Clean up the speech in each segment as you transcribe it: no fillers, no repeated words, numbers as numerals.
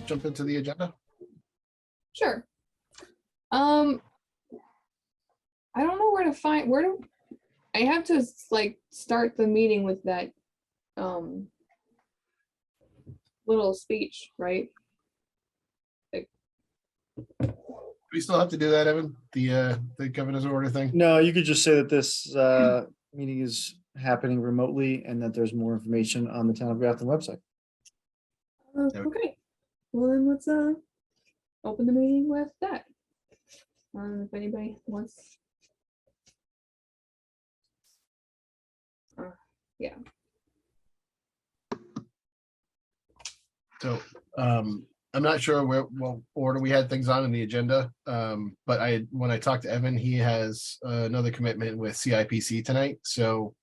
jump into the agenda? Sure. I don't know where to find, I have to like start the meeting with that um little speech, right? We still have to do that, Evan? The governor's order thing? No, you could just say that this meeting is happening remotely and that there's more information on the Town of Grafton website. Okay. Well, then let's open the meeting with that. If anybody wants. Yeah. So I'm not sure what order we had things on in the agenda. But when I talked to Evan, he has another commitment with CIPC tonight. So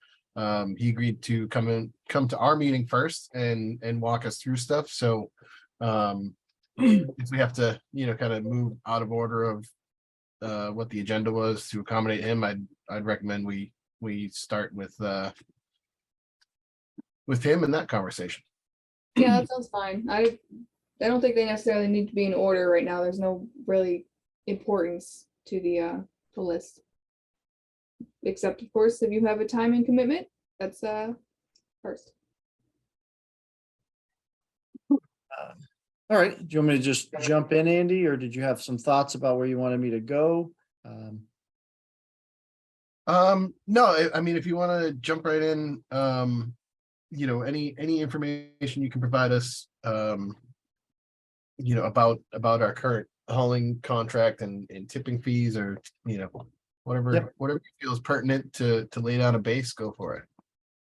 he agreed to come to our meeting first and walk us through stuff. So if we have to, kind of move out of order of what the agenda was to accommodate him, I'd recommend we start with him in that conversation. Yeah, that sounds fine. I don't think they necessarily need to be in order right now. There's no really importance to the list. Except of course, if you have a timing commitment, that's first. All right, do you want me to just jump in, Andy, or did you have some thoughts about where you wanted me to go? No, I mean, if you want to jump right in, any information you can provide us, about our current hauling contract and tipping fees, or whatever Yep. whatever you feel is pertinent to lay down a base, go for it.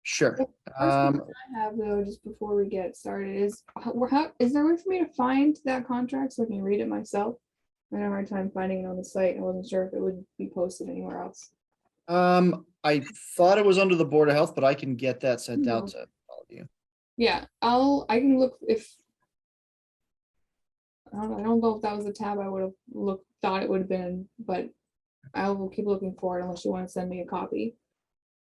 Sure. First question I have though, just before we get started, is is there a way for me to find that contract so I can read it myself? I had a hard time finding it on the site. I wasn't sure if it would be posted anywhere else. I thought it was under the Board of Health, but I can get that sent out to all of you. Yeah, I can look if I don't know if that was the tab I would have thought it would have been, but I will keep looking for it unless you want to send me a copy.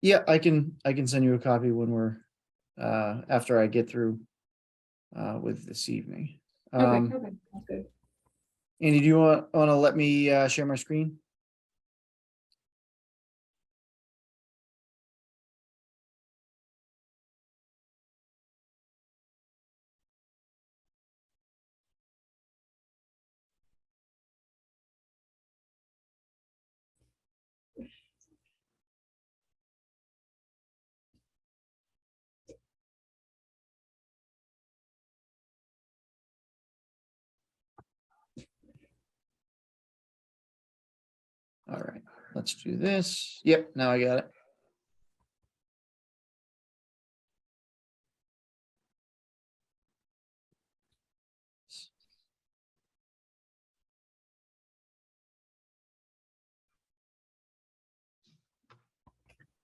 Yeah, I can send you a copy when we're after I get through with this evening. Okay, that's good. Andy, do you want to let me share my screen? All right, let's do this. Yep, now I got it.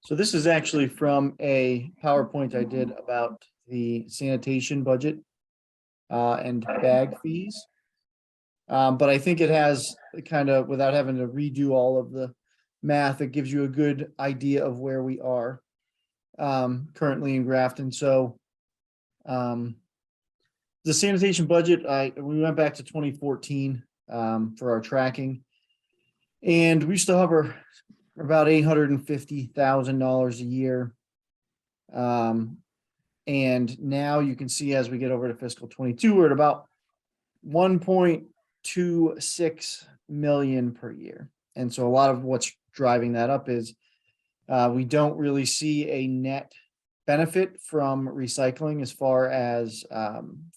So this is actually from a PowerPoint I did about the sanitation budget and bag fees. But I think it has kind of, without having to redo all of the math, it gives you a good idea of where we are currently in Grafton. So the sanitation budget, we went back to 2014 for our tracking, and we still have about $850,000 a year. And now you can see as we get over to fiscal 22, we're at about 1.26 million per year. And so a lot of what's driving that up is we don't really see a net benefit from recycling as far as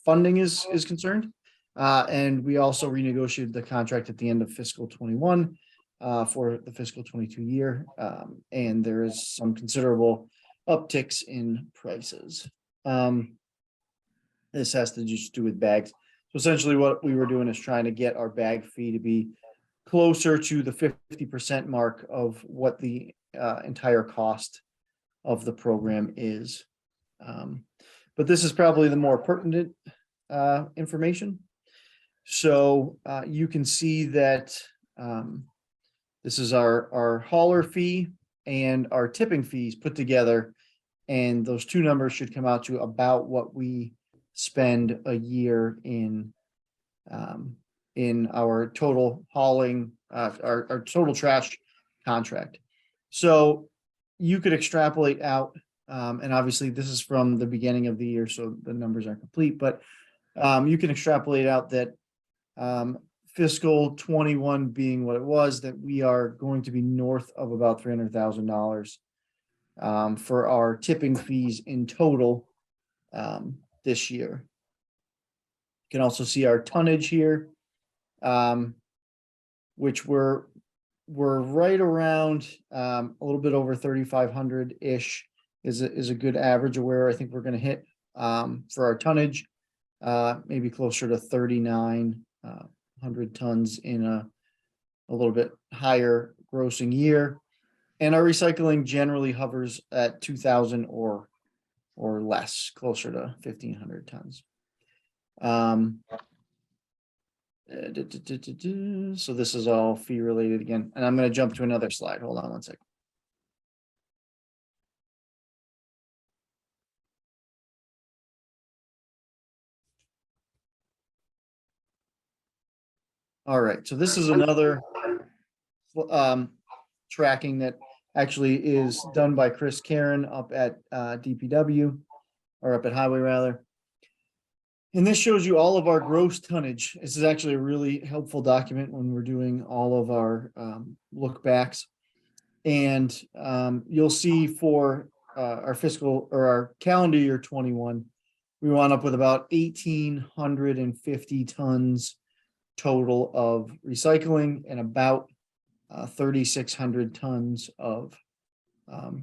funding is concerned. And we also renegotiated the contract at the end of fiscal 21 for the fiscal 22 year. And there is some considerable upticks in prices. This has to just do with bags. So essentially what we were doing is trying to get our bag fee to be closer to the 50% mark of what the entire cost of the program is. But this is probably the more pertinent information. So you can see that this is our hauler fee and our tipping fees put together. And those two numbers should come out to about what we spend a year in in our total hauling, our total trash contract. So you could extrapolate out, and obviously this is from the beginning of the year, so the numbers aren't complete, but you can extrapolate out that fiscal 21 being what it was, that we are going to be north of about $300,000 for our tipping fees in total this year. You can also see our tonnage here, which we're right around a little bit over 3,500-ish is a good average of where I think we're going to hit for our tonnage, maybe closer to 3,900 tons in a little bit higher grossing year. And our recycling generally hovers at 2,000 or less, closer to 1,500 tons. So this is all fee related again, and I'm going to jump to another slide. Hold on one second. All right, so this is another tracking that actually is done by Chris Karen up at DPW, or up at Highway rather. And this shows you all of our gross tonnage. This is actually a really helpful document when we're doing all of our look backs. And you'll see for our fiscal or our calendar year 21, we wound up with about 1,850 tons total of recycling and about 3,600 tons of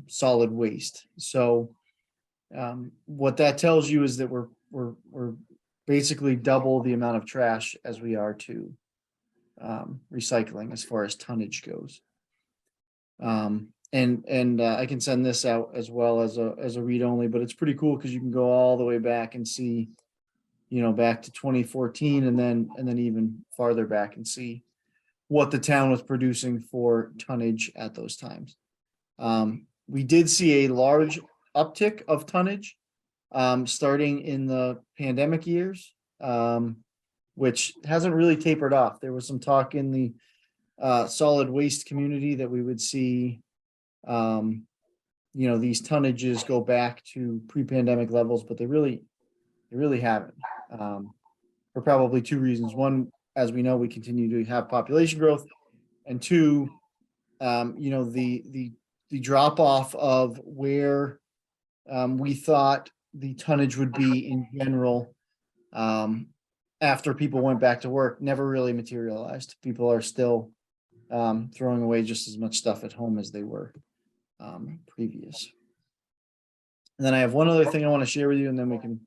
solid waste. So what that tells you is that we're basically double the amount of trash as we are to recycling as far as tonnage goes. And I can send this out as well as a read only, but it's pretty cool because you can go all the way back and see, back to 2014 and then even farther back and see what the town was producing for tonnage at those times. We did see a large uptick of tonnage starting in the pandemic years, which hasn't really tapered off. There was some talk in the solid waste community that we would see, these tonnages go back to pre-pandemic levels, but they really haven't, for probably two reasons. One, as we know, we continue to have population growth, and two, the drop off of where we thought the tonnage would be in general after people went back to work never really materialized. People are still throwing away just as much stuff at home as they were previous. And then I have one other thing I want to share with you, and then we can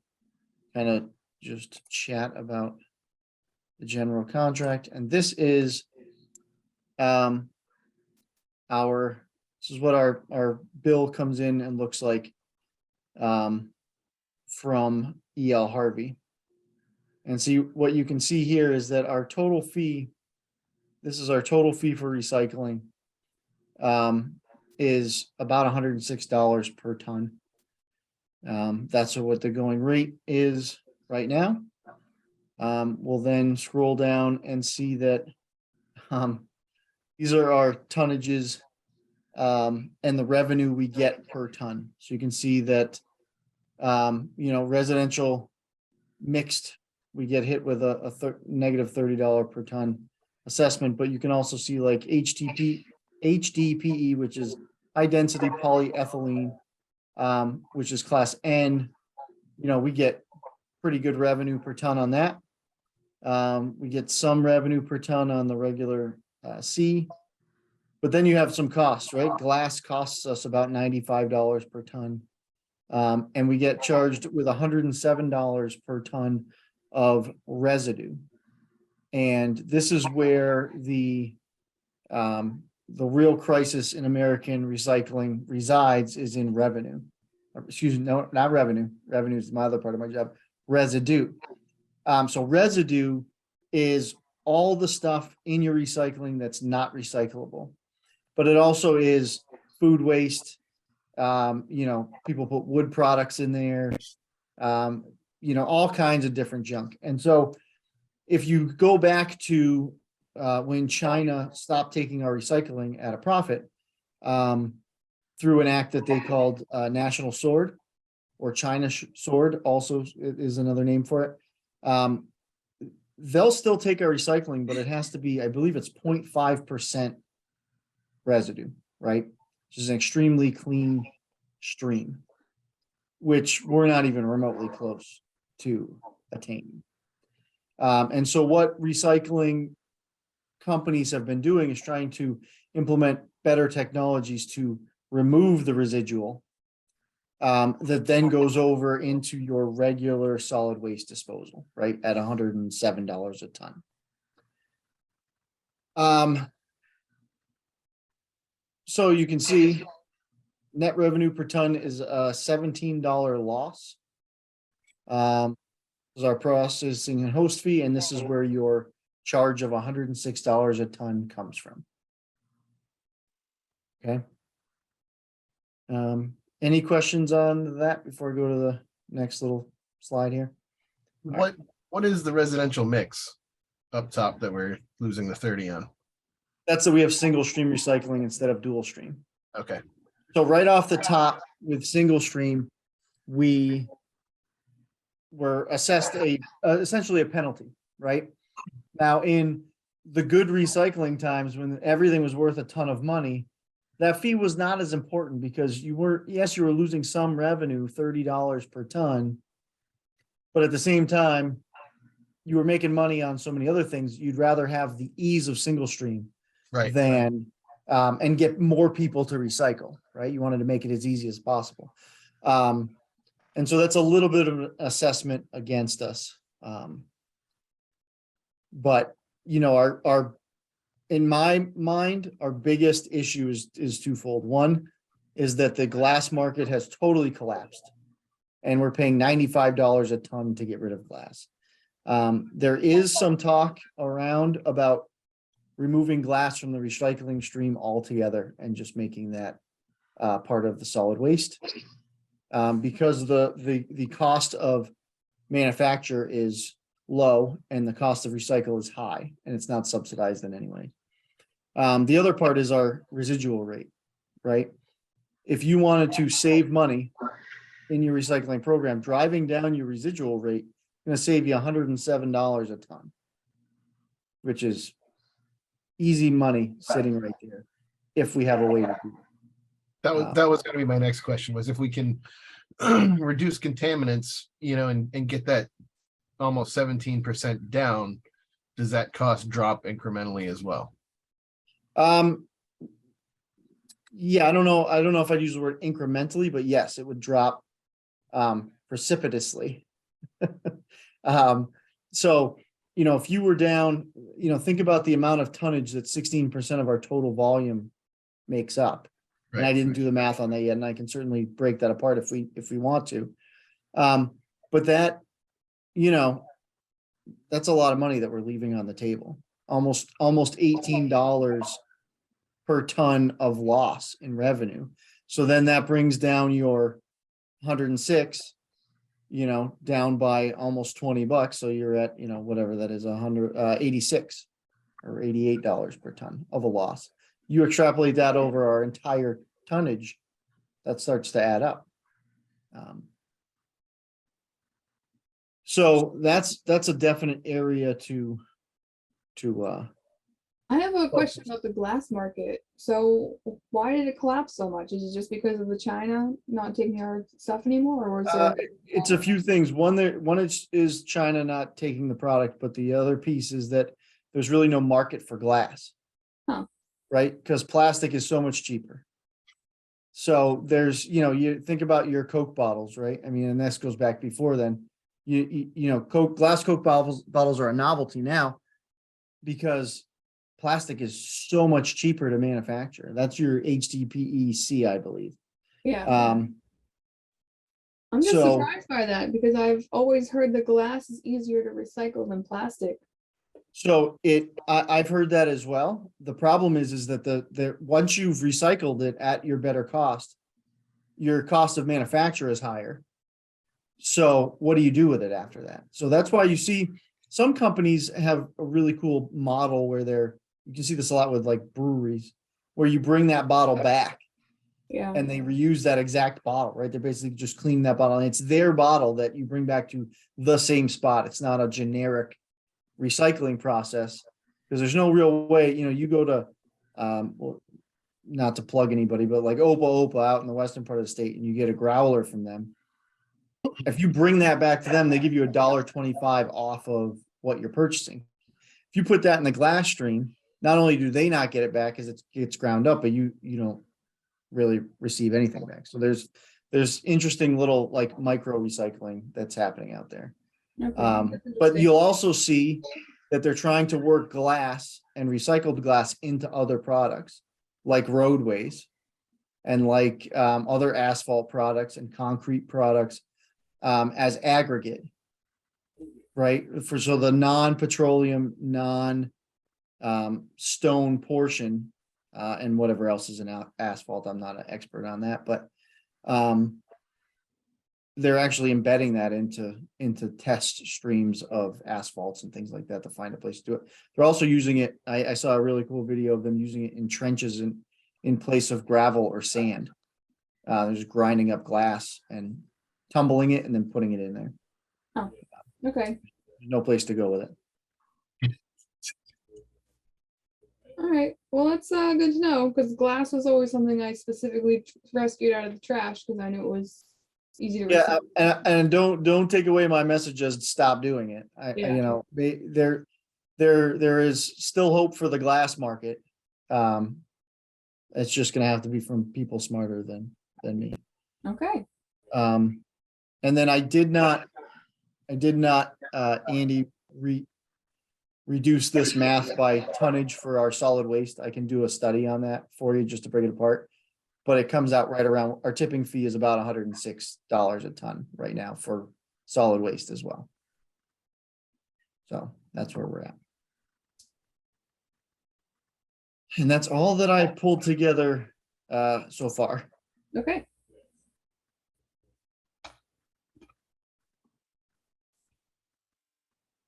kind of just chat about the general contract. And this is this is what our bill comes in and looks like from E.L. Harvey. And see, what you can see here is that our total fee, this is our total fee for recycling, is about $106 per ton. That's what the going rate is right now. We'll then scroll down and see that these are our tonnages and the revenue we get per ton. So you can see that, residential mixed, we get hit with a negative $30 per ton assessment, but you can also see like HDPE, which is high density polyethylene, which is class N. We get pretty good revenue per ton on that. We get some revenue per ton on the regular C, but then you have some costs, right? Glass costs us about $95 per ton. And we get charged with $107 per ton of residue. And this is where the real crisis in American recycling resides, is in revenue. Excuse me, no, not revenue. Revenue is my other part of my job. Residue. So residue is all the stuff in your recycling that's not recyclable, but it also is food waste. People put wood products in there, all kinds of different junk. And so if you go back to when China stopped taking our recycling at a profit, through an act that they called National Sword, or China Sword also is another name for it. They'll still take our recycling, but it has to be, I believe it's 0.5% residue, right? Which is an extremely clean stream, which we're not even remotely close to attaining. And so what recycling companies have been doing is trying to implement better technologies to remove the residual that then goes over into your regular solid waste disposal, right, at $107 a ton. So you can see net revenue per ton is a $17 loss. Is our processing and host fee, and this is where your charge of $106 a ton comes from. Okay. Any questions on that before I go to the next little slide here? What is the residential mix up top that we're losing the 30 on? That's that we have single stream recycling instead of dual stream. Okay, So right off the top with single stream, we were assessed essentially a penalty, right? Now in the good recycling times when everything was worth a ton of money, that fee was not as important because you were losing some revenue, $30 per ton. But at the same time, you were making money on so many other things. You'd rather have the ease of single stream right. than and get more people to recycle, right? You wanted to make it as easy as possible. And so that's a little bit of an assessment against us. But you know, our in my mind, our biggest issue is twofold. One is that the glass market has totally collapsed and we're paying $95 a ton to get rid of glass. There is some talk around about removing glass from the recycling stream altogether and just making that part of the solid waste. Because the cost of manufacture is low and the cost of recycle is high and it's not subsidized in any way. The other part is our residual rate, right? If you wanted to save money in your recycling program, driving down your residual rate is going to save you $107 a ton, which is easy money sitting right there if we have a way to do it. That was going to be my next question, was if we can reduce contaminants, you know, and get that almost 17% down, does that cost drop incrementally as well? Yeah, I don't know if I'd use the word incrementally, but yes, it would drop precipitously. So, you know, if you were down, you know, think about the amount of tonnage that 16% of our total volume makes up. And I didn't do the math on that yet, and I can certainly break that apart if we want to. But that, you know, that's a lot of money that we're leaving on the table. Almost $18 per ton of loss in revenue. So then that brings down your 106, you know, down by almost $20. So you're at, you know, whatever that is, 186 or $88 per ton of a loss. You extrapolate that over our entire tonnage, that starts to add up. So that's a definite area to I have a question about the glass market. So why did it collapse so much? Is it just because of the China not taking our stuff anymore, or was it? It's a few things. One is China not taking the product, but the other piece is that there's really no market for glass. Huh. Right? Because plastic is so much cheaper. So there's, you know, you think about your Coke bottles, right? I mean, and this goes back before then. You know, glass Coke bottles are a novelty now because plastic is so much cheaper to manufacture. That's your HDPEC, I believe. Yeah. I'm just surprised by that because I've always heard that glass is easier to recycle than plastic. So I've heard that as well. The problem is that the once you've recycled it at your better cost, your cost of manufacture is higher. So what do you do with it after that? So that's why you see some companies have a really cool model where you can see this a lot with like breweries, where you bring that bottle back Yeah, and they reuse that exact bottle, right? They're basically just cleaning that bottle, and it's their bottle that you bring back to the same spot. It's not a generic recycling process, because there's no real way, you go to, well, not to plug anybody, but like Opa Opa out in the western part of the state, and you get a growler from them. If you bring that back to them, they give you $1.25 off of what you're purchasing. If you put that in the glass stream, not only do they not get it back because it gets ground up, but you don't really receive anything back. So there's interesting little like micro recycling that's happening out there. okay. But Interesting. you'll also see that they're trying to work glass and recycled glass into other products like roadways and like other asphalt products and concrete products as aggregate, right? So the non-petroleum, stone portion and whatever else is in asphalt. I'm not an expert on that, but they're actually embedding that into test streams of asphalts and things like that to find a place to do it. They're also using it. I saw a really cool video of them using it in trenches in place of gravel or sand. They're just grinding up glass and tumbling it and then putting it in there. Okay, There's no place to go with it. all right. Well, that's good to know, because glass was always something I specifically rescued out of the trash because I knew it was easy to Yeah, recycle. and don't take away my message as stop doing it. Yeah. There is still hope for the glass market. It's just gonna have to be from people smarter than me. Okay. And then I did not, Andy, reduce this math by tonnage for our solid waste. I can do a study on that for you just to break it apart. But it comes out right around, our tipping fee is about $106 a ton right now for solid waste as well. So that's where we're at. And that's all that I pulled together so far. Okay.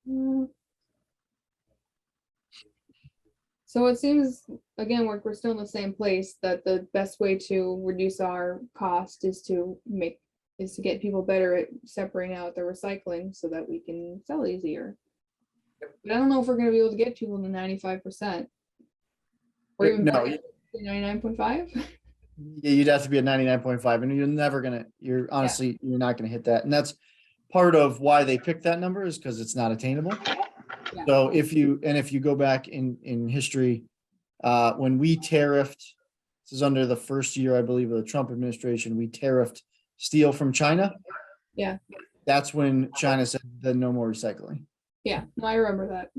Mm. So it seems, again, we're still in the same place, that the best way to reduce our cost is to get people better at separating out the recycling so that we can sell easier. But I don't know if we're gonna be able to get people to 95%. Or even No, 99.5. yeah, you'd have to be at 99.5, and you're honestly, you're not gonna hit that. And that's part of why they picked that number, is because it's not attainable. Yeah. So if you go back in history, when we tariffed, this is under the first year, I believe, of the Trump administration, we tariffed steel from China. Yeah. That's when China said then no more recycling. Yeah, no, I remember that.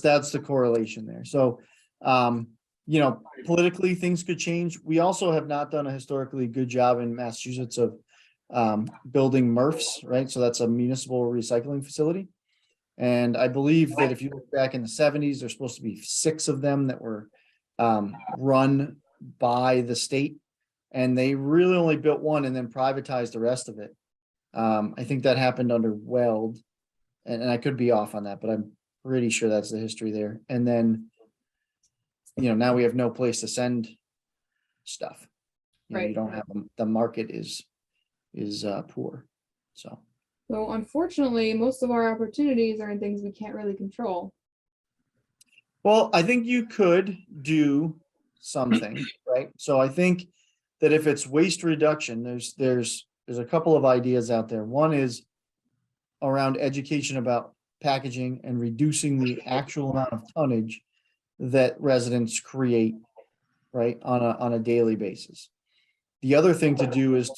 That's the correlation there. So, politically things could change. We also have not done a historically good job in Massachusetts of building MRFs, right? So that's a municipal recycling facility. And I believe that if you look back in the 70s, there's supposed to be 6 of them that were run by the state. And they really only built one and then privatized the rest of it. I think that happened under Weld. And I could be off on that, but I'm pretty sure that's the history there. And then, now we have no place to send stuff. You Right. don't have, the market is poor. So. So unfortunately, most of our opportunities are in things we can't really control. Well, I think you could do something, right? So I think that if it's waste reduction, there's a couple of ideas out there. One is around education about packaging and reducing the actual amount of tonnage that residents create, right, on a daily basis. The other thing to do is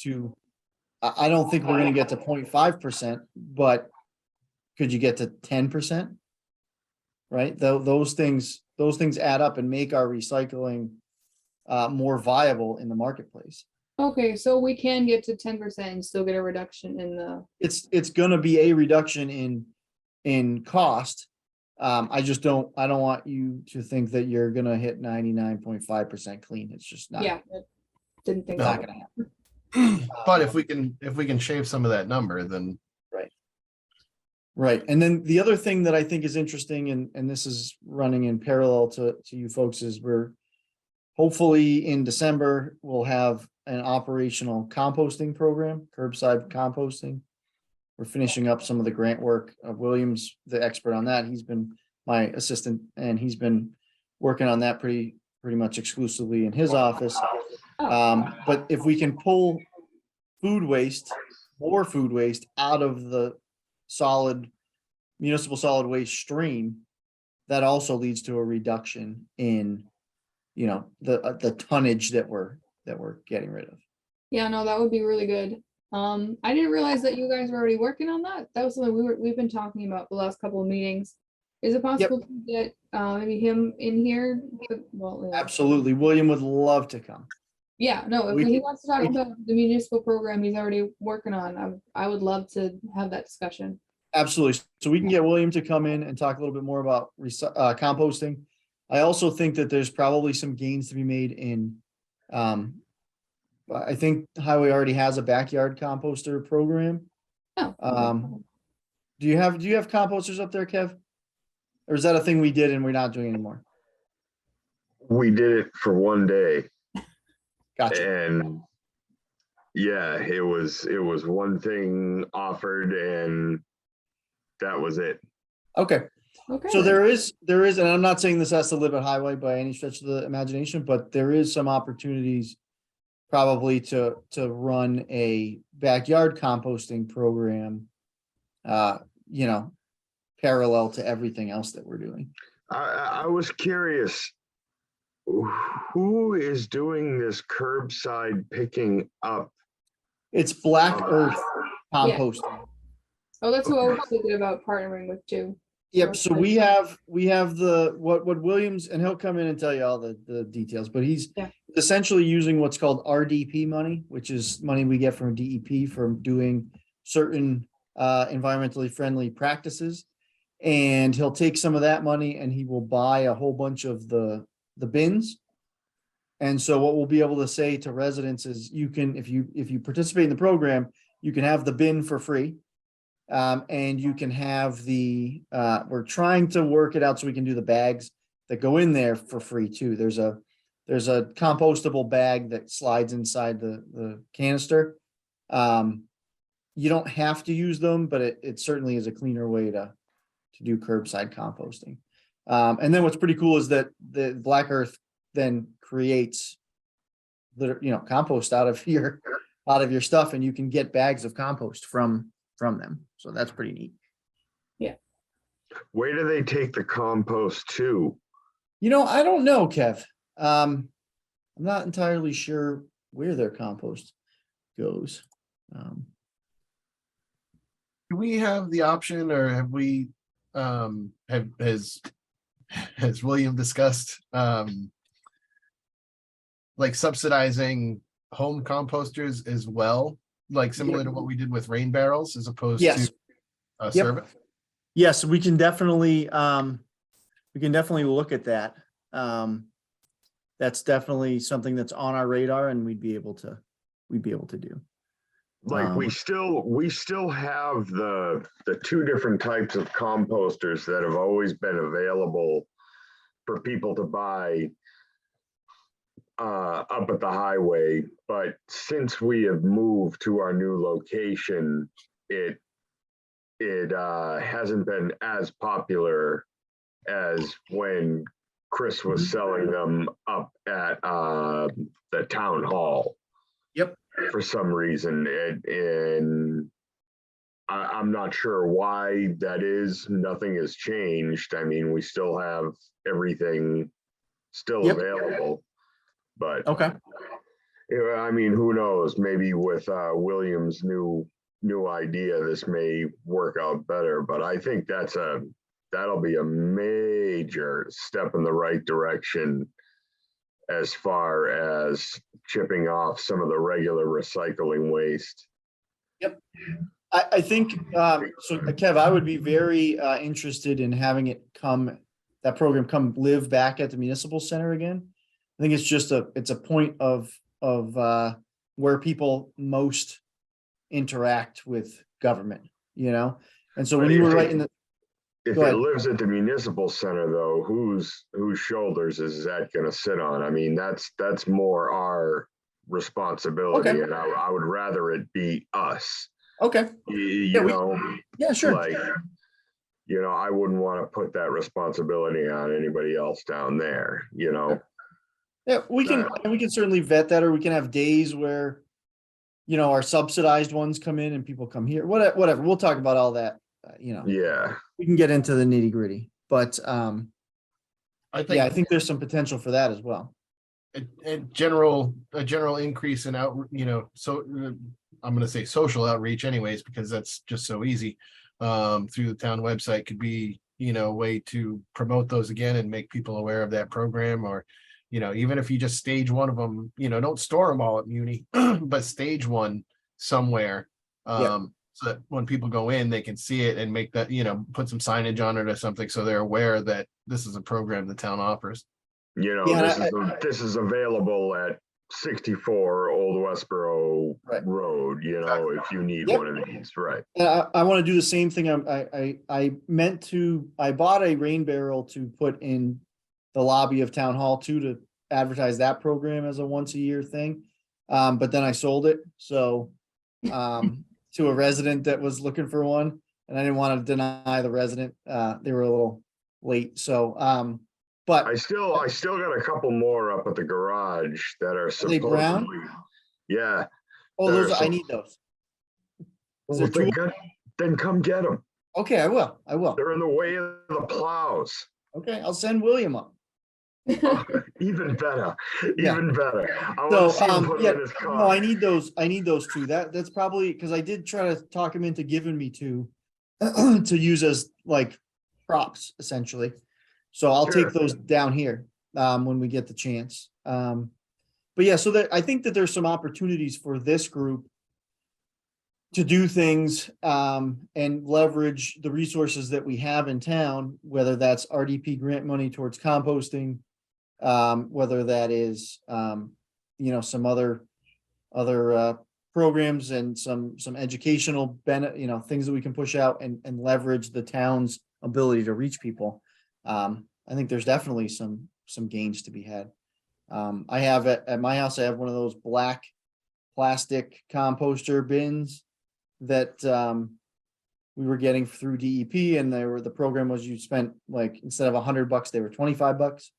I don't think we're going to get to 0.5%, but could you get to 10%? Right? Those things add up and make our recycling more viable in the marketplace. Okay, so we can get to 10% and still get a reduction in the. It's going to be a reduction in cost. I don't want you to think that you're going to hit 99.5% clean. It's just not. Yeah, I didn't think No. Not that. going to happen. But if we can shave some of that number, then. Right. Right, and then the other thing that I think is interesting, and this is running in parallel to you folks, is we're hopefully in December, we'll have an operational composting program, curbside composting. We're finishing up some of the grant work. Williams, the expert on that, he's been my assistant, and he's been working on that pretty much exclusively in his office. But if we can pull more food waste out of the municipal solid waste stream, that also leads to a reduction in, the tonnage that we're getting rid of. Yeah, no, that would be really good. I didn't realize that you guys were already working on that. That was something we've been talking about the last couple of meetings. Is it possible to get maybe him in here? Well, Absolutely. William would love to come. yeah, no, if We he can- wants to talk about the municipal program he's already working on, I would love to have that discussion. Absolutely. So we can get William to come in and talk a little bit more about composting. I also think that there's probably some gains to be made in, I think Highway already has a backyard composter program. Oh, Do you have composters up there, Kev? Or is that a thing we did and we're not doing anymore? We did it for one day, Gotcha. and yeah, it was one thing offered, and that was it. Okay. okay. So there is, and I'm not saying this has to live at Highway by any stretch of the imagination, but there is some opportunities probably to run a backyard composting program, parallel to everything else that we're doing. I was curious, who is doing this curbside picking up? It's Black Earth composting. Oh, that's who I was thinking about partnering with too. Yep, so we have what Williams, and he'll come in and tell you all the details, but he's Yeah. essentially using what's called RDP money, which is money we get from DEP from doing certain environmentally friendly practices. And he'll take some of that money and he will buy a whole bunch of the bins. And so what we'll be able to say to residents is you can, if you participate in the program, you can have the bin for free. And you can have we're trying to work it out so we can do the bags that go in there for free too. There's a compostable bag that slides inside the canister. You don't have to use them, but it certainly is a cleaner way to do curbside composting. And then what's pretty cool is that the Black Earth then creates compost out of your stuff, and you can get bags of compost from them. So that's pretty neat. Where do they take the compost to? I don't know, Kev. I'm not entirely sure where their compost goes. Do we have the option, or have we, has William discussed, like subsidizing home composters as well? Like similar to what we did with rain barrels as opposed Yes. to a Yep. service? Yes, we can definitely look at that. That's definitely something that's on our radar, and we'd be able to do. Like we still have the two different types of composters that have always been available for people to buy up at the highway. But since we have moved to our new location, it hasn't been as popular as when Chris was selling them up at the town hall. Yep. For some reason, and I'm not sure why that is. Nothing has changed. I mean, we still have everything still Yep. available, but Okay. I mean, who knows? Maybe with William's new idea, this may work out better. But I think that'll be a major step in the right direction as far as chipping off some of the regular recycling waste. Yep. I think, so Kev, I would be very interested in having that program come live back at the municipal center again. I think it's a point of where people most interact with government, And so when you were right in the, If Go it ahead. lives at the municipal center though, whose shoulders is that gonna sit on? I mean, that's more our responsibility Okay. and I would rather it be us. okay, You Yeah, we- know, yeah, sure. like, I wouldn't want to put that responsibility on anybody else down there, you know? Yeah, we can certainly vet that, or we can have days where, our subsidized ones come in and people come here, whatever. We'll talk about all that, Yeah, we can get into the nitty gritty, but, I think. yeah, I think there's some potential for that as well. a general increase in I'm gonna say social outreach anyways, because that's just so easy. Through the town website could be, a way to promote those again and make people aware of that program, or, even if you just stage one of them, don't store them all at Muni, but stage one somewhere. Yeah. So that when people go in, they can see it and make that, put some signage on it or something, so they're aware that this is a program the town offers. Yeah, this is available at 64 Old Westboro Right. Road, if you need Yep. one of these, right? And I want to do the same thing. I bought a rain barrel to put in the lobby of town hall too, to advertise that program as a once a year thing. But then I sold it. So, to a resident that was looking for one, and I didn't want to deny the resident. They were a little late. So, but I still got a couple more up at the garage that are they brown? supposedly, yeah. oh, there are those, I some- need those. Is Well, there two? then come get them. Okay, I will. They're in the way of the plows. Okay, I'll send William up. Even better, Yeah. even better. I So, want to see him put yeah, them in his no, car. I need those two. That's probably, because I did try to talk him into giving me two to use as like props essentially. So I'll Sure. take those down here, when we get the chance. But yeah, so I think that there's some opportunities for this group to do things, and leverage the resources that we have in town, whether that's RDP grant money towards composting, whether that is, some other programs and some educational things that we can push out and leverage the town's ability to reach people. I think there's definitely some gains to be had. I have at my house, I have one of those black plastic composter bins that, we were getting through DEP, and the program was you spent like, instead of $100, they were $25.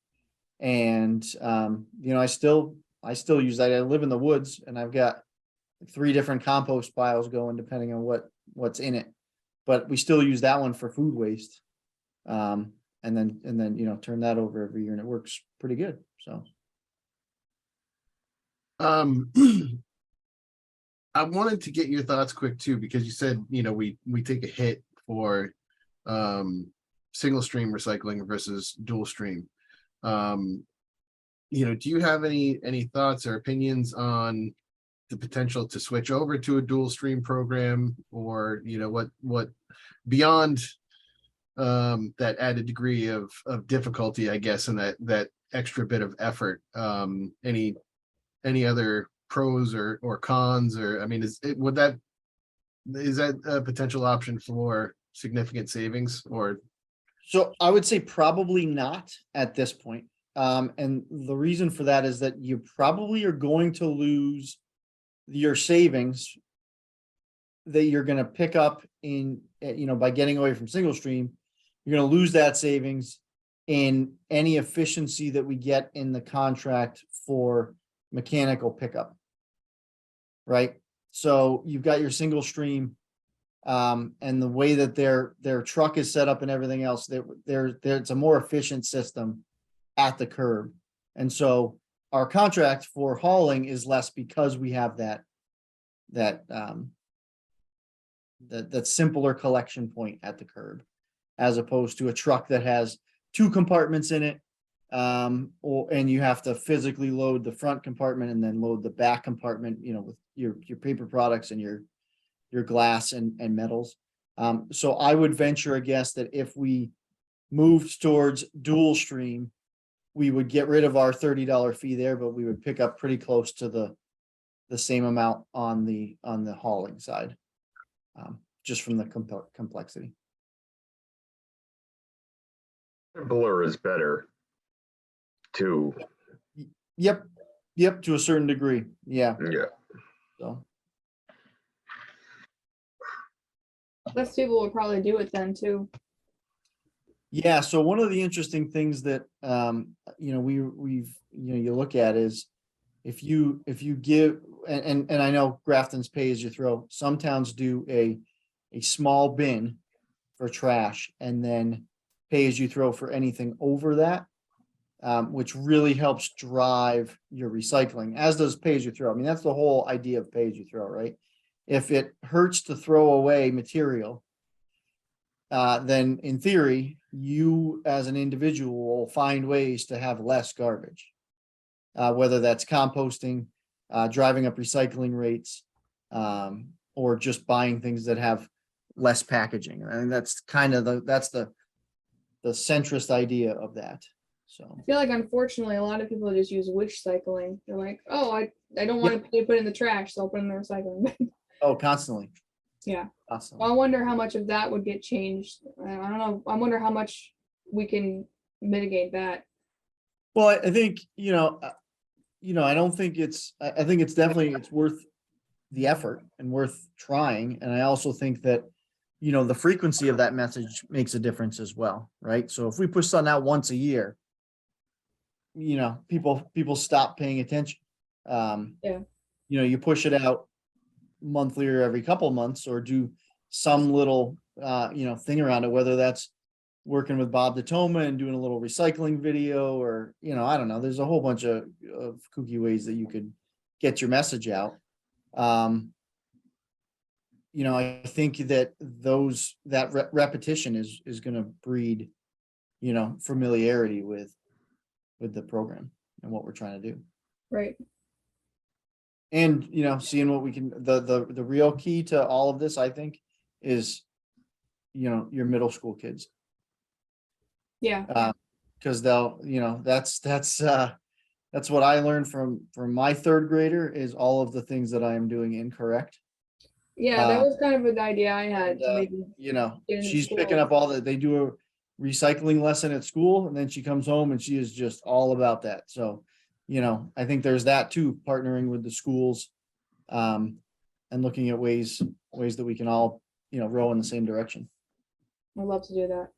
And, I still use that. I live in the woods and I've got 3 different compost piles going depending on what's in it. But we still use that one for food waste. And then, turn that over every year and it works pretty good. So. I wanted to get your thoughts quick too, because you said, we take a hit for single stream recycling versus dual stream. Do you have any thoughts or opinions on the potential to switch over to a dual stream program, or, what beyond that added degree of difficulty, I guess, and that extra bit of effort, any other pros or cons, or, I mean, is that a potential option for significant savings, or? So I would say probably not at this point. And the reason for that is that you probably are going to lose your savings that you're going to pick up in, by getting away from single stream. You're going to lose that savings in any efficiency that we get in the contract for mechanical pickup. Right? So you've got your single stream, and the way that their truck is set up and everything else, it's a more efficient system at the curb. And so our contract for hauling is less because we have that simpler collection point at the curb, as opposed to a truck that has 2 compartments in it. And you have to physically load the front compartment and then load the back compartment, with your paper products and your glass and metals. So I would venture a guess that if we moved towards dual stream, we would get rid of our $30 fee there, but we would pick up pretty close to the same amount on the hauling side. just from the complexity. Simpler is better too. Yep, to a certain degree, yeah, Yeah. so. Less people would probably do it then too. Yeah, so one of the interesting things that, we've, you look at is if you give, and I know Grafton's pay as you throw, some towns do a small bin for trash and then pay as you throw for anything over that, which really helps drive your recycling, as does pay as you throw. I mean, that's the whole idea of pay as you throw, right? If it hurts to throw away material, then in theory, you as an individual will find ways to have less garbage. Whether that's composting, driving up recycling rates, or just buying things that have less packaging. I think that's kind of the centrist idea of that. So, I feel like unfortunately a lot of people just use wish cycling. They're like, oh, I don't want to put it in the trash, so I'll put it in the recycling bin. oh, constantly. Yeah. Constantly. I wonder how much of that would get changed. I don't know. I wonder how much we can mitigate that. Well, I think, I don't think I think it's definitely, it's worth the effort and worth trying. And I also think that, the frequency of that message makes a difference as well, right? So if we push something out once a year, people stop paying attention. Yeah. You push it out monthly or every couple months, or do some little, thing around it, whether that's working with Bob Datoma and doing a little recycling video, or, I don't know, there's a whole bunch of kooky ways that you could get your message out. I think that repetition is going to breed, familiarity with the program and what we're trying to do. Right. And, seeing what we can, the real key to all of this, I think, is, your middle school kids. Yeah. Cause they'll, that's what I learned from my third grader, is all of the things that I am doing incorrect. Yeah. That was kind of an idea I had to maybe get in She's school. picking up they do a recycling lesson at school, and then she comes home and she is just all about that. So, I think there's that too, partnering with the schools, and looking at ways that we can all, row in the same direction. I'd love to do that.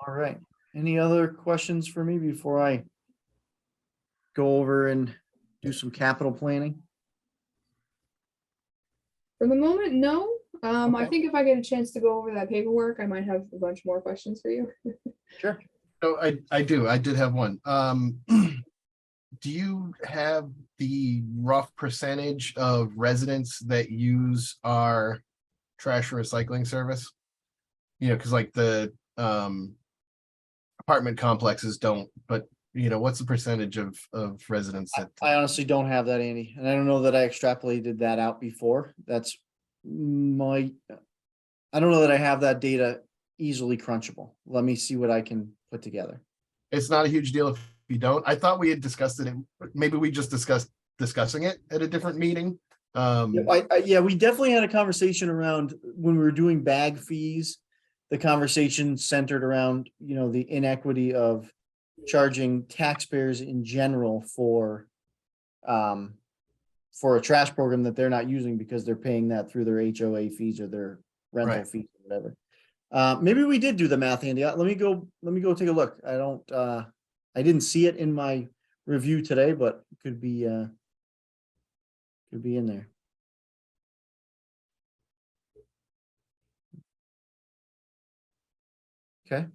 All right. Any other questions for me before I go over and do some capital planning? For the moment, no. I Okay. think if I get a chance to go over that paperwork, I might have a bunch more questions for you. Sure. So I did have one. Do you have the rough percentage of residents that use our trash recycling service? Because like the apartment complexes don't, but what's the percentage of residents that? I honestly don't have that, Andy, and I don't know that I extrapolated that out before. I don't know that I have that data easily crunchable. Let me see what I can put together. It's not a huge deal if you don't. I thought we had discussed it. Maybe we just discussing it at a different meeting. Yeah, we definitely had a conversation around when we were doing bag fees. The conversation centered around, the inequity of charging taxpayers in general for a trash program that they're not using because they're paying that through their HOA fees or their rental Right. fees or whatever. Maybe we did do the math, Andy. Let me go take a look. I didn't see it in my review today, but it could be in there. Okay.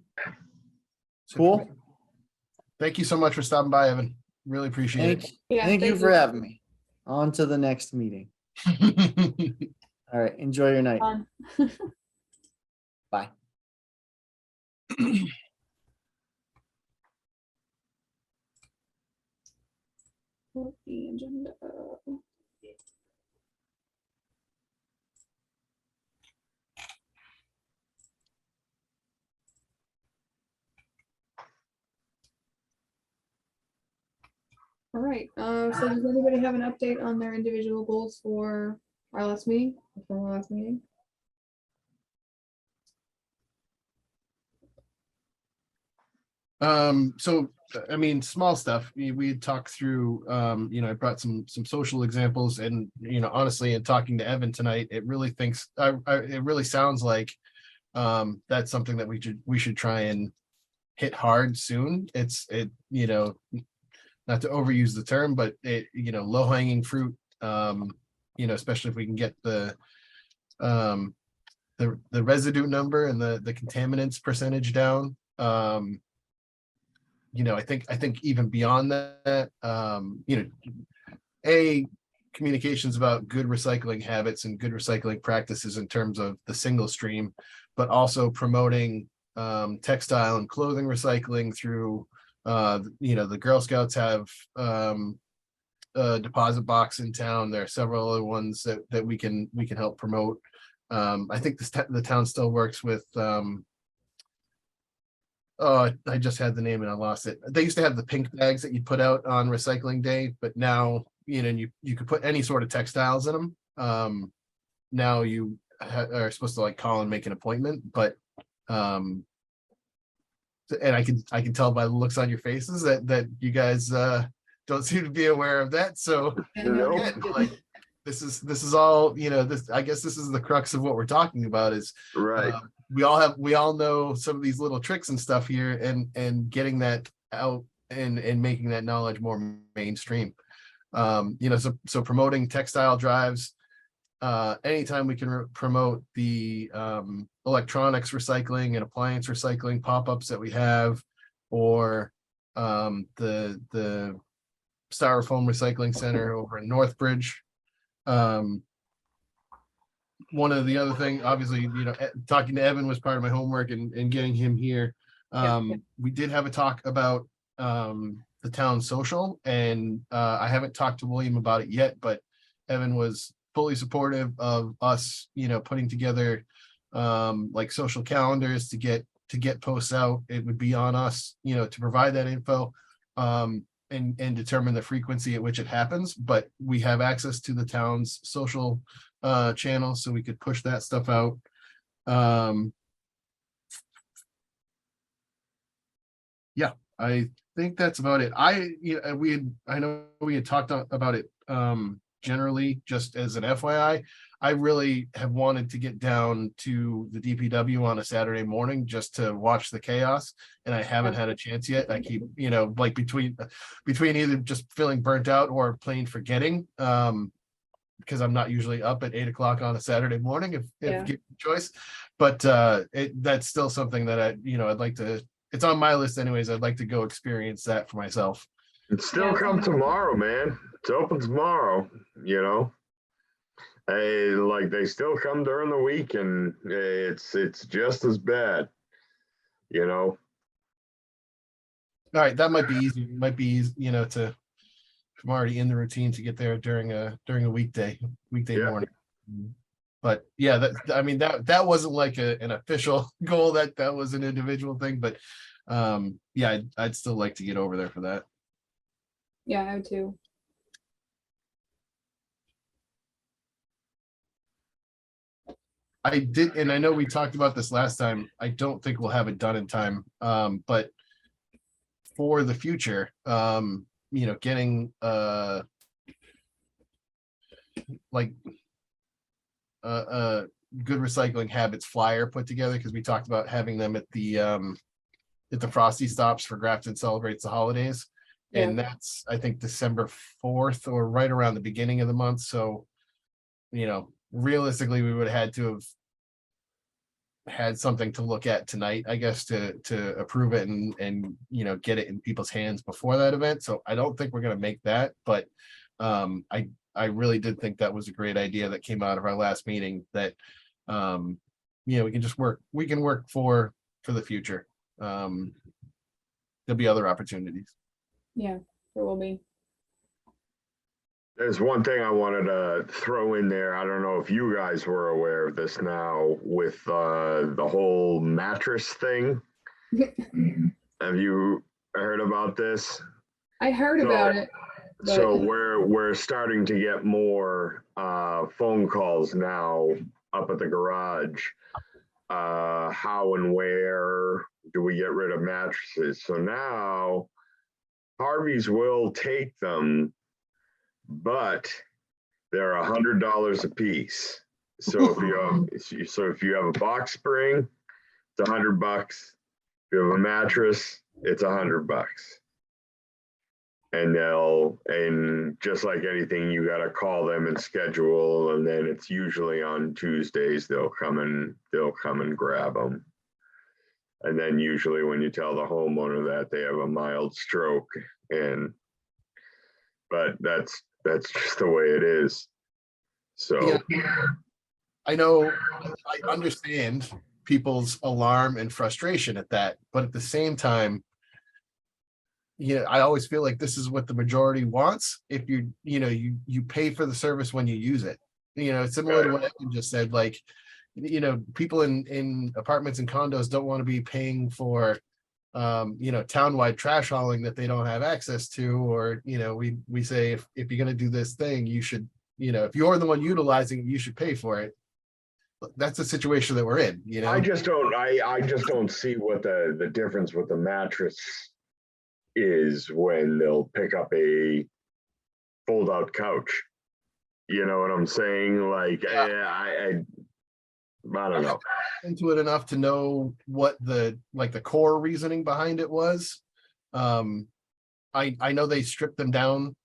Cool. Thank you so much for stopping by, Evan. Really appreciate Yeah. Thank you for having me. On to the next meeting. it. All right. Enjoy your night. Um, Bye. the agenda. All right, so does anybody have an update on their individual goals for our last meeting, from our last meeting? So, I mean, small stuff, we had talked through, I brought some social examples and, honestly, in talking to Evan tonight, it really it really sounds like that's something that we should try and hit hard soon. Not to overuse the term, but low hanging fruit, especially if we can get um, the residue number and the contaminants percentage down. I think even beyond that, communications about good recycling habits and good recycling practices in terms of the single stream, but also promoting textile and clothing recycling through, the Girl Scouts have a deposit box in town. There are several other ones that we can help promote. I think the town still works with, oh, I just had the name and I lost it. They used to have the pink bags that you put out on recycling day, but now, you could put any sort of textiles in them. Now you are supposed to like call and make an appointment, but, and I can tell by the looks on your faces that you guys, don't seem to be aware of that. So Nope. again, like, this is all, I guess this is the crux of what we're talking about is, Right. we all know some of these little tricks and stuff here, and getting that out and making that knowledge more mainstream. So promoting textile drives, anytime we can promote the electronics recycling and appliance recycling pop-ups that we have, or the styrofoam recycling center over in Northbridge. One of the other thing, obviously, talking to Evan was part of my homework and getting him here. We did have a talk about the town social, and I haven't talked to William about it yet, but Evan was fully supportive of us, putting together like social calendars to get posts out. It would be on us, to provide that info and determine the frequency at which it happens. But we have access to the town's social channel, so we could push that stuff out. Yeah, I think that's about it. I know we had talked about it generally, just as an FYI. I really have wanted to get down to the DPW on a Saturday morning just to watch the chaos, and I haven't had a chance yet. I keep, like between either just feeling burnt out or plain forgetting, because I'm not usually up at 8 o'clock on a Saturday morning if given the choice. But that's still something that I'd like to. It's on my list anyways. I'd like to go experience that for myself. It's still Yeah. come tomorrow, man. It's open tomorrow, Hey, like they still come during the week and it's just as bad, All right, that might be easy. It might be easy, to. I'm already in the routine to get there during a weekday Yeah. morning. But yeah, that wasn't like an official goal. That was an individual thing. But yeah, I'd still like to get over there for that. Yeah, I would too. I did, and I know we talked about this last time. I don't think we'll have it done in time. But for the future, getting like good recycling habits flyer put together, because we talked about having them at the Frosty Stops for Grafton Celebrates the Holidays. And that's, I think, December 4th or right around the beginning of the month. So, realistically, we would have had to have had something to look at tonight, I guess, to approve it and get it in people's hands before that event. So I don't think we're going to make that, but I really did think that was a great idea that came out of our last meeting, that we can work for the future. There'll be other opportunities. Yeah, there will be. There's one thing I wanted to throw in there. I don't know if you guys were aware of this now with the whole mattress thing. Have you heard about this? I heard about it. So but we're starting to get more phone calls now up at the garage. How and where do we get rid of mattresses? So now Harvey's will take them, but they're $100 a piece. So if you have a box spring, it's $100. If you have a mattress, it's $100. And just like anything, you gotta call them and schedule, and then it's usually on Tuesdays, they'll come and grab them. And then usually when you tell the homeowner that, they have a mild stroke, but that's just the way it is. So, Yeah. I know, I understand people's alarm and frustration at that, but at the same time, I always feel like this is what the majority wants. If you pay for the service when you use it. Similar to what Evan just said, like, people in apartments and condos don't want to be paying for townwide trash hauling that they don't have access to, or we say if you're going to do this thing, you should, if you're the one utilizing it, you should pay for it. That's the situation that we're in. I just don't see what the difference with the mattress is when they'll pick up a fold out couch. You know what I'm saying? Like, Yeah. I don't know. Into it enough to know what the core reasoning behind it was. I know they stripped them down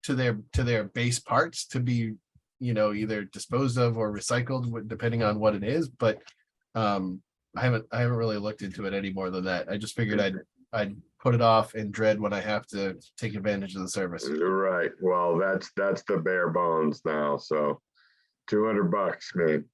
to their base parts to be either disposed of or recycled, depending on what it is, but I haven't really looked into it any more than that. I just figured I'd put it off and dread when I have to take advantage of the service. Right. Well, that's the bare bones now. So $200, man.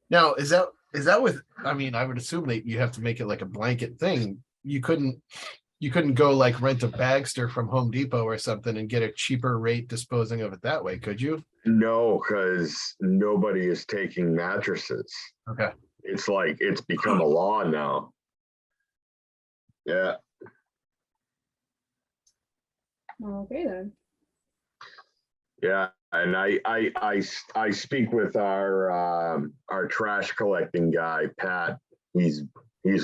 Now, is that with, I mean, I would assume that you have to make it like a blanket thing. You couldn't go like rent a Bagster from Home Depot or something and get a cheaper rate disposing of it that way, could you? No, because nobody is taking mattresses. Okay. It's like it's become a law now. Yeah. okay then. Yeah, and I speak with our trash collecting guy, Pat. He's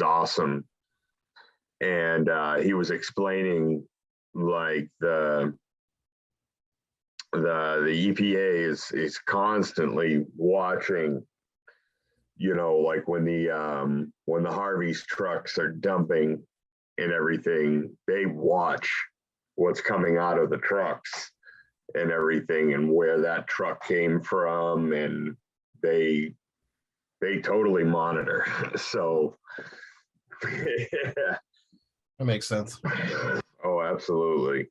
awesome, and he was explaining like the EPA is constantly watching. Like when the Harvey's trucks are dumping and everything, they watch what's coming out of the trucks and everything and where that truck came from, and they totally monitor. So That makes sense. oh, absolutely.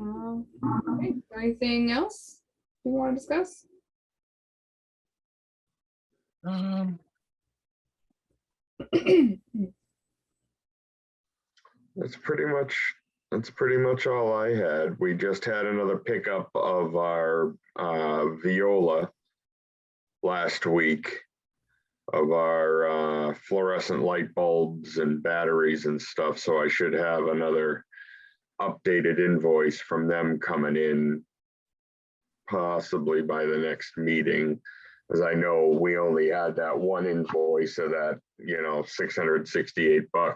Okay. Anything else you want to discuss? That's pretty much all I had. We just had another pickup of our Viola last week, of our fluorescent light bulbs and batteries and stuff. So I should have another updated invoice from them coming in possibly by the next meeting, as I know we only had that one invoice of that, $668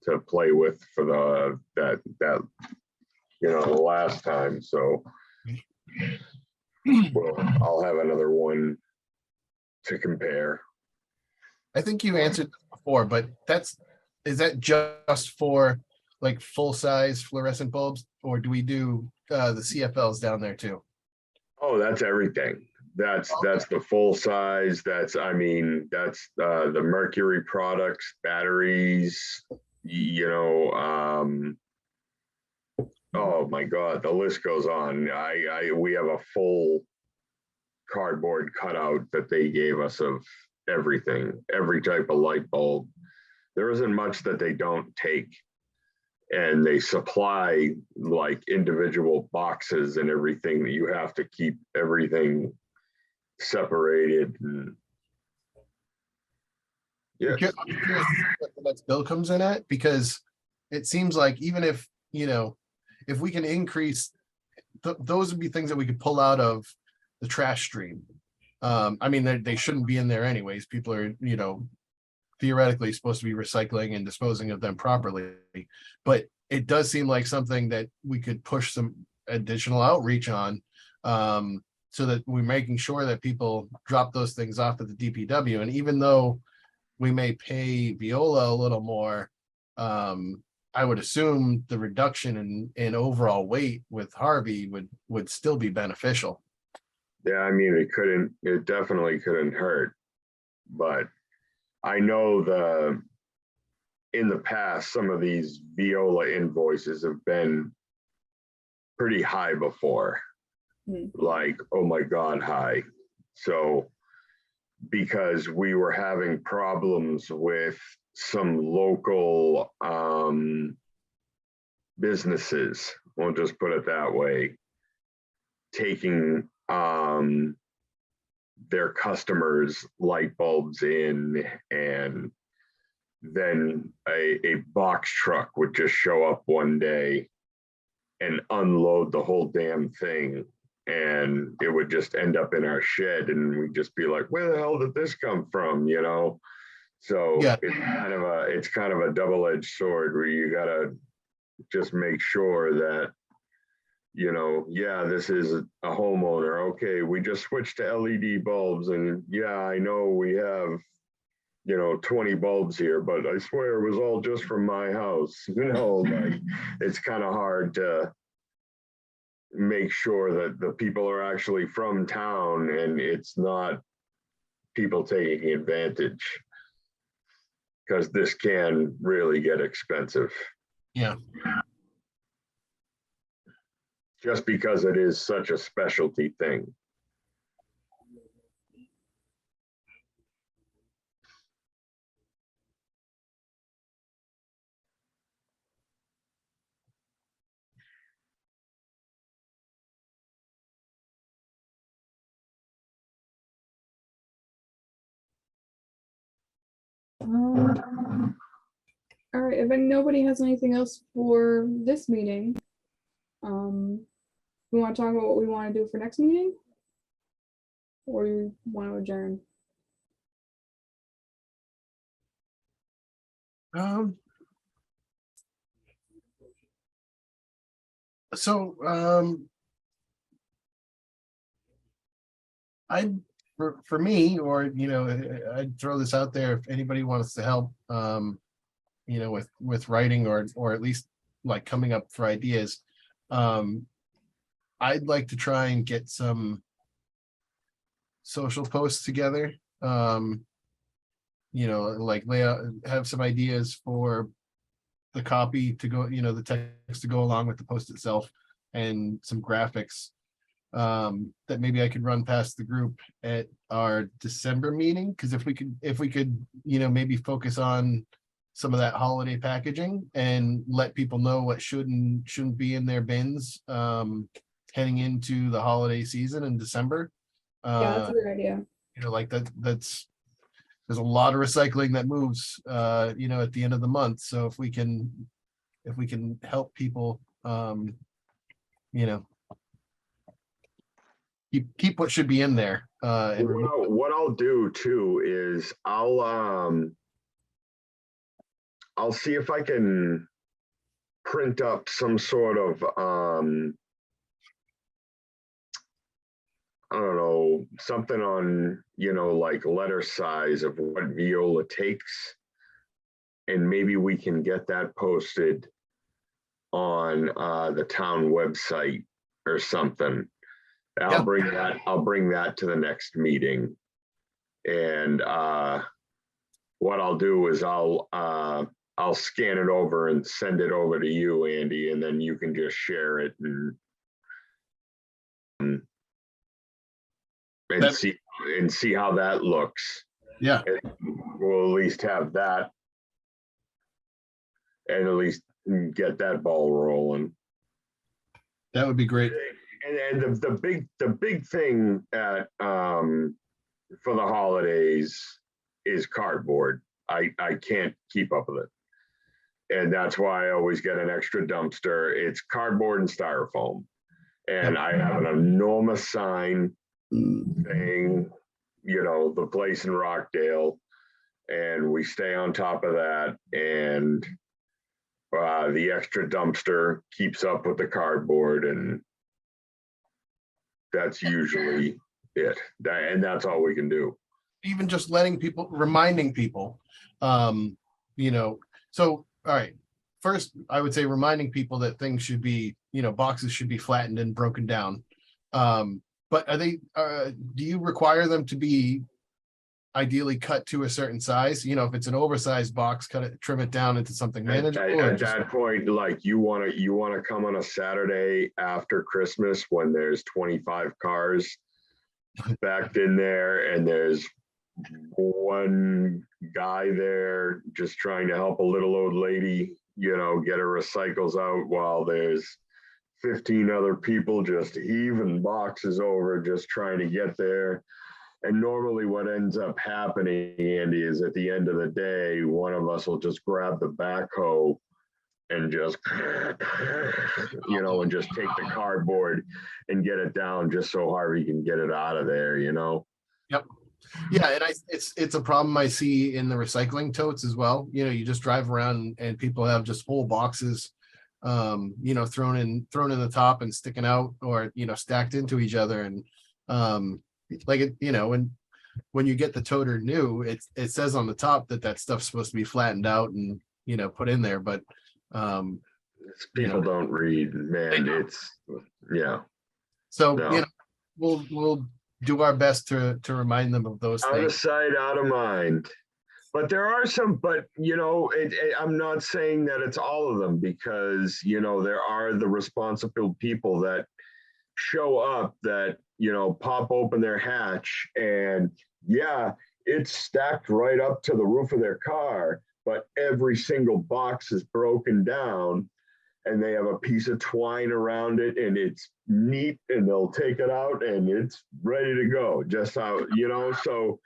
to play with for the last time. So I'll have another one to compare. I think you answered before, but is that just for like full size fluorescent bulbs, or do we do the CFLs down there too? Oh, that's everything. That's the full size. That's the Mercury products, batteries, you know, oh my God, the list goes on. We have a full cardboard cutout that they gave us of everything, every type of light bulb. There isn't much that they don't take. And they supply like individual boxes and everything that you have to keep everything separated. And yeah, I'm curious what the next bill comes in at, because it seems like even if, you know, if we can increase, those would be things that we could pull out of the trash stream. I mean, they shouldn't be in there anyways. People are, you know, theoretically supposed to be recycling and disposing of them properly. But it does seem like something that we could push some additional outreach on, so that we're making sure that people drop those things off at the DPW. And even though we may pay Viola a little more, I would assume the reduction in overall weight with Harvey would still be beneficial. yeah, I mean, it definitely couldn't hurt. But I know in the past, some of these Viola invoices have been pretty high before. Like, oh my God, high. So, because we were having problems with some local businesses, we'll just put it that way, taking their customers' light bulbs in, and then a box truck would just show up one day and unload the whole damn thing, and it would just end up in our shed, and we'd just be like, where the hell did this come from, you know? So Yeah. it's kind of a double-edged sword where you gotta just make sure that, you know, yeah, this is a homeowner. Okay, we just switched to LED bulbs, and yeah, I know we have, you know, 20 bulbs here, but I swear it was all just from my house. You know, like, it's kind of hard to make sure that the people are actually from town and it's not people taking advantage, because this can really get expensive. Yeah. Just because it is such a specialty thing. All right, if nobody has anything else for this meeting, we want to talk about what we want to do for next meeting? Or you want to adjourn? So for me, or, you know, I'd throw this out there if anybody wants to help, you know, with writing or at least like coming up for ideas. I'd like to try and get some social posts together. You know, like lay out, have some ideas for the copy to go, you know, the text to go along with the post itself, and some graphics that maybe I could run past the group at our December meeting. Because if we could, you know, maybe focus on some of that holiday packaging and let people know what should and shouldn't be in their bins heading into the holiday season in December. Yeah, that's a good idea. You know, like there's a lot of recycling that moves, you know, at the end of the month. So if we can help people, you know, keep what should be in there. And What I'll do too is I'll see if I can print up some sort of I don't know, something on, you know, like letter size of what Viola takes, and maybe we can get that posted on the town website or something. I'll bring that to the next meeting. And what I'll do is I'll I'll scan it over and send it over to you, Andy, and then you can just share it and That- see how that looks. Yeah, We'll at least have that. And at least get that ball rolling. that would be great. And the big thing at for the holidays is cardboard. I can't keep up with it. And that's why I always get an extra dumpster. It's cardboard and styrofoam. And I have an enormous sign saying, you know, the place in Rockdale. And we stay on top of that. And the extra dumpster keeps up with the cardboard, and that's usually it. And that's all we can do. Even just letting people, reminding people, you know, so, all right. First, I would say reminding people that things should be, you know, boxes should be flattened and broken down. But are they, do you require them to be ideally cut to a certain size? You know, if it's an oversized box, cut it, trim it down into something manageable. Or At just- that point, like you wanna come on a Saturday after Christmas when there's 25 cars backed in there and there's one guy there just trying to help a little old lady, you know, get her recycles out while there's 15 other people just heaving boxes over, just trying to get there. And normally what ends up happening, Andy, is at the end of the day, one of us will just grab the backhoe and just, you know, and just take the cardboard and get it down just so Harvey can get it out of there, you know? Yeah, and it's a problem I see in the recycling totes as well. You know, you just drive around and people have just whole boxes, you know, thrown in the top and sticking out, or, you know, stacked into each other. And like it, you know, when you get the toter new, it says on the top that stuff's supposed to be flattened out and, you know, put in there, but People don't read, man, don't. it's, yeah. so, No. you know, we'll do our best to remind them of those Out of things. sight, out of mind. But there are some, but you know, I'm not saying that it's all of them, because, you know, there are the responsible people that show up that, you know, pop open their hatch and yeah, it's stacked right up to the roof of their car, but every single box is broken down and they have a piece of twine around it and it's neat and they'll take it out and it's ready to go. Just how, you know, so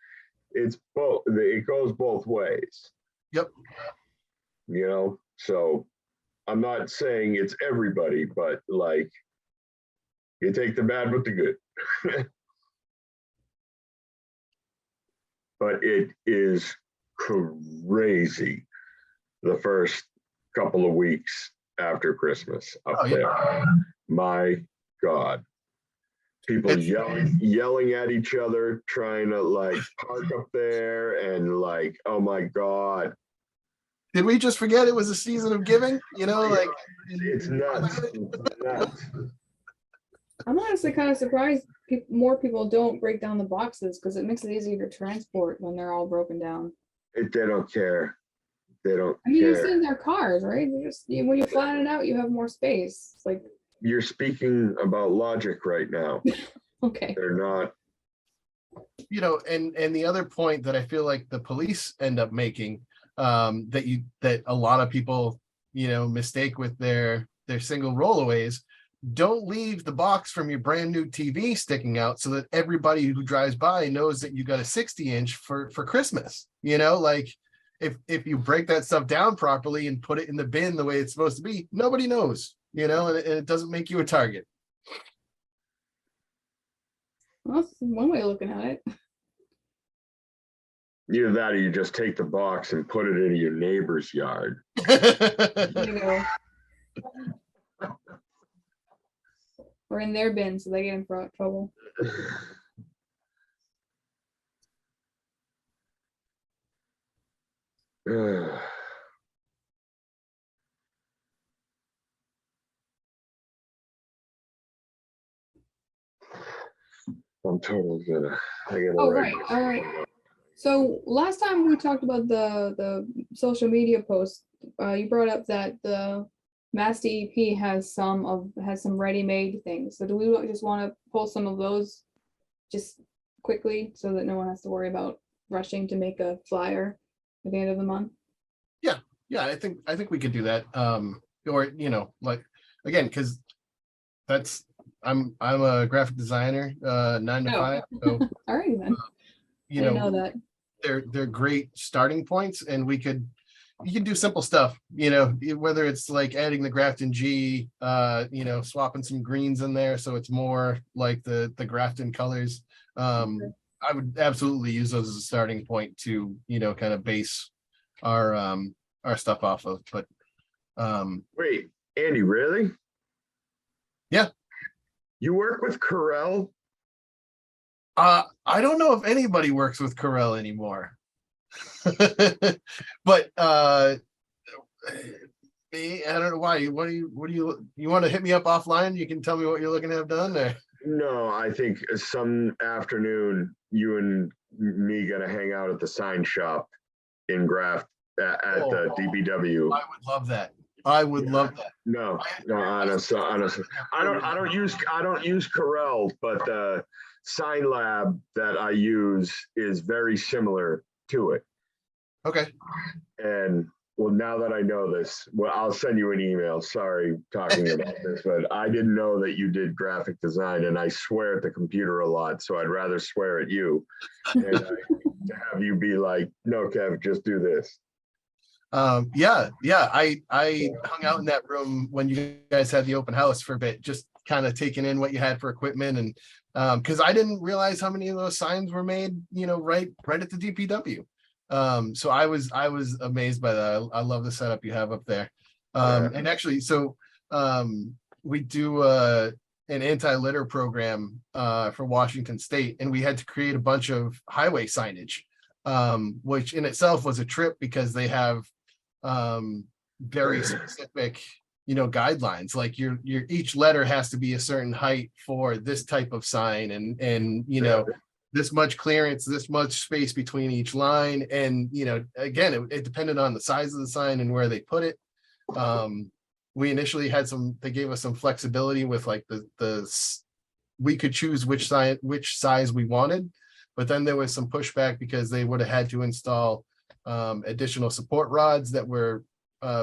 it's both, it goes both ways. Yep. You know, so I'm not saying it's everybody, but like, you take the bad with the good. But it is crazy the first couple of weeks after Christmas up Oh, yeah. there. My God. People It's- yelling at each other, trying to like park up there and like, oh my God. Did we just forget it was a season of giving? You know, like It's nuts. It's nuts. I'm honestly kind of surprised more people don't break down the boxes because it makes it easier to transport when they're all broken down. They don't care. They don't I mean, you see care. in their cars, right? When you flatten it out, you have more space. It's like, You're speaking about logic right now. okay, They're not. you know, and the other point that I feel like the police end up making, that a lot of people, you know, mistake with their single rollaways. Don't leave the box from your brand new TV sticking out so that everybody who drives by knows that you got a 60-inch for Christmas. You know, like if you break that stuff down properly and put it in the bin the way it's supposed to be, nobody knows, you know, and it doesn't make you a target. well, that's one way of looking at it. Either that or you just take the box and put it in your neighbor's yard. There you go. Or in their bin, so they get in trouble. I'm totally gonna. Oh, right. So last time we talked about the social media posts, you brought up that the Mass DEP has some ready-made things. So do we just want to pull some of those just quickly so that no one has to worry about rushing to make a flyer at the end of the month? Yeah, I think we could do that. Or, you know, like, again, because I'm a graphic designer, 9 to Oh. 5. So, All right, then. you I didn't know know, that. they're great starting points, and you can do simple stuff, you know, whether it's like adding the Grafton G, you know, swapping some greens in there so it's more like the Grafton colors. Okay. I would absolutely use those as a starting point to, you know, kind of base our stuff off of. But Wait, Andy, really? Yeah. You work with Corel? I don't know if anybody works with Corel anymore. But I don't know why. What do you want to hit me up offline? You can tell me what you're looking to have done there. No, I think some afternoon you and me gonna hang out at the sign shop in Graft at the DBW. I would love that. I would love that. No, honestly, I don't use Corel, but the Sign Lab that I use is very similar to it. Okay. And well, now that I know this, well, I'll send you an email. Sorry, talking about this, but I didn't know that you did graphic design, and I swear at the computer a lot, so I'd rather swear at you and to have you be like, "No, Kev, just do this." Yeah. I hung out in that room when you guys had the open house for a bit, just kind of taking in what you had for equipment, and because I didn't realize how many of those signs were made, you know, right at the DPW. So I was amazed by that. I love the setup you have up there. And actually, so we do an anti-litter program for Washington State, and we had to create a bunch of highway signage, which in itself was a trip because they have very specific, you know, guidelines. Like your each letter has to be a certain height for this type of sign, and you know, this much clearance, this much space between each line. And, you know, again, it depended on the size of the sign and where they put it. We initially had they gave us some flexibility with like we could choose which size we wanted, but then there was some pushback because they would have had to install additional support rods that were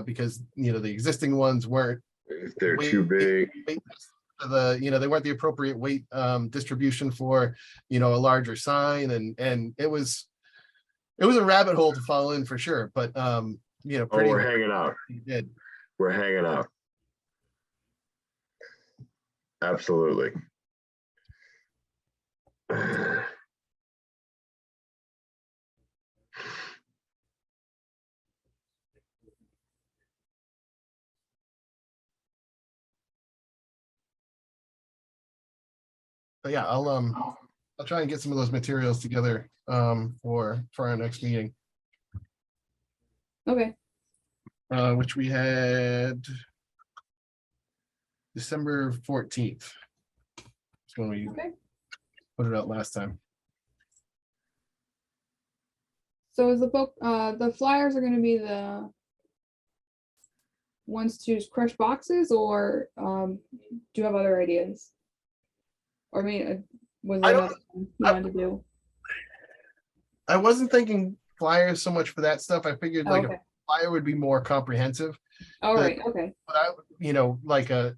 because, you know, the existing ones weren't. If they're too big. You know, they weren't the appropriate weight distribution for, you know, a larger sign, and it was a rabbit hole to fall in for sure. But you know, We're hanging out. Did. We're hanging out. Absolutely. But yeah, I'll try and get some of those materials together for our next meeting, Okay. which we had December 14th. It's when we Okay. put it out last time. So is the book, the flyers are going to be the ones to use crush boxes, or do you have other ideas? Or I mean, was I there don't- another one you wanted to do? I wasn't thinking flyers so much for that stuff. I figured Oh, like okay. a flyer would be more comprehensive, All the- right. Okay. but you know, like a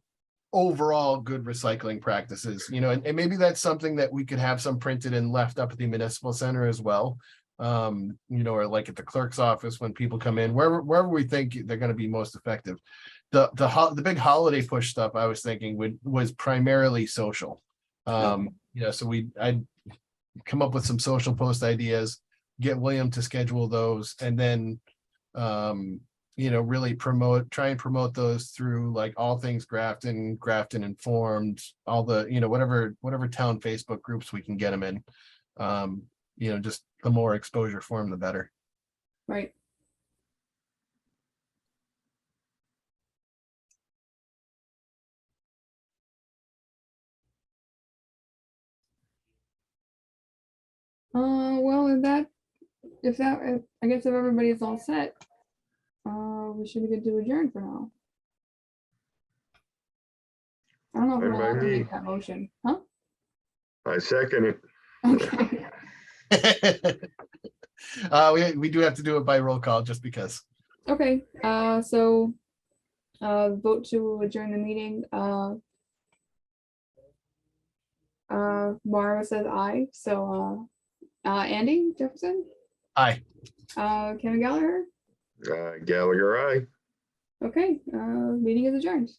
overall good recycling practices, you know, and maybe that's something that we could have some printed and left up at the municipal center as well. You know, or like at the clerk's office when people come in, wherever we think they're going to be most effective. The big holiday push stuff I was thinking was primarily social. You know, so I'd come up with some social post ideas, get William to schedule those, and then you know, really try and promote those through like All Things Grafton, Grafton Informed, all the, you know, whatever town Facebook groups we can get them in. You know, just the more exposure for them, the better. Right. Well, if I guess if everybody's all set, we should be good to adjourn for now. I don't know if Fine we're by allowed to me. make that motion, huh? I second it. Okay, We do have to do it by roll call just because. okay, so, vote to adjourn the meeting, Mara says aye, so, Andy Jefferson, Aye. Kevin Gallagher, Gallagher, aye. okay, meeting is adjourned.